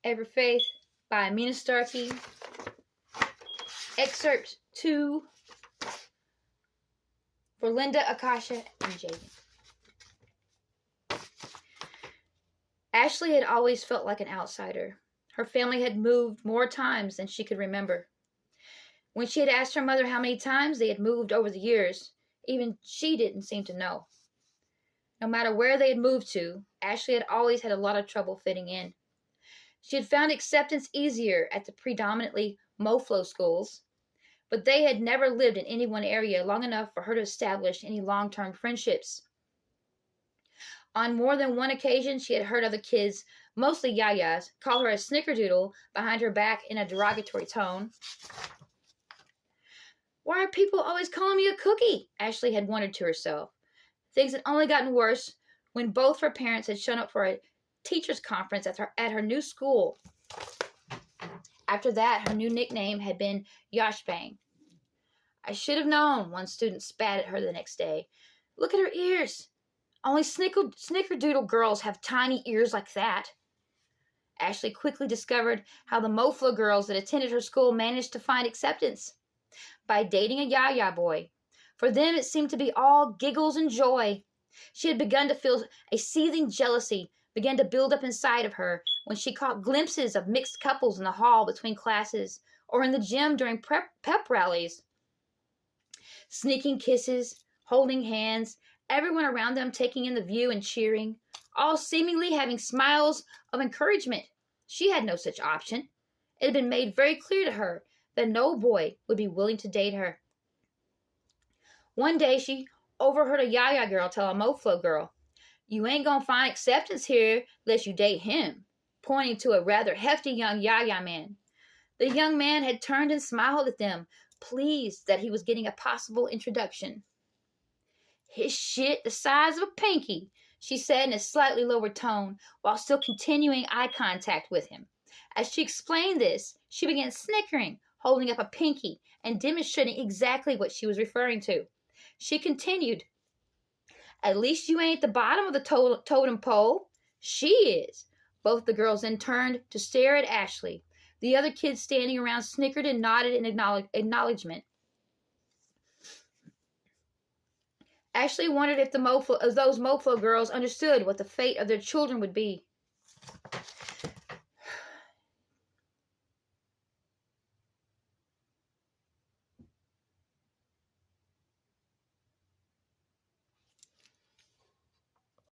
EVERFAITH by Meana Starkey. Excerpt 2 for Linda, Akasha, and Jaden. Ashley had always felt like an outsider. Her family had moved more times than she could remember. When she had asked her mother how many times they had moved over the years, even she didn't seem to know. No matter where they had moved to, Ashley had always had a lot of trouble fitting in. She had found acceptance easier at the predominantly MoFlo schools, but they had never lived in any one area long enough for her to establish any long-term friendships. On more than one occasion, she had heard other kids, mostly yayas, call her a snickerdoodle behind her back in a derogatory tone. Why are people always calling me a cookie? Ashley had wondered to herself. Things had only gotten worse when both her parents had shown up for a teachers' conference at her new school. After that, her new nickname had been Yashbang. I should have known, one student spat at her the next day. Look at her ears. Only snickerdoodle girls have tiny ears like that. Ashley quickly discovered how the MoFlo girls that attended her school managed to find acceptance. By dating a yaya boy. For them, it seemed to be all giggles and joy. She had begun to feel a seething jealousy began to build up inside of her when she caught glimpses of mixed couples in the hall between classes or in the gym during pep rallies. Sneaking kisses, holding hands, everyone around them taking in the view and cheering, all seemingly having smiles of encouragement. She had no such option. It had been made very clear to her that no boy would be willing to date her. One day she overheard a yaya girl tell a MoFlo girl, "You ain't gonna find acceptance here unless you date him," pointing to a rather hefty young yaya man. The young man had turned and smiled at them, pleased that he was getting a possible introduction. "His shit the size of a pinky," she said in a slightly lower tone, while still continuing eye contact with him. As she explained this, she began snickering, holding up a pinky, and demonstrating exactly what she was referring to. She continued, "At least you ain't the bottom of the totem pole. She is." Both the girls then turned to stare at Ashley. The other kids standing around snickered and nodded in acknowledgement. Ashley wondered if those MoFlo girls understood what the fate of their children would be.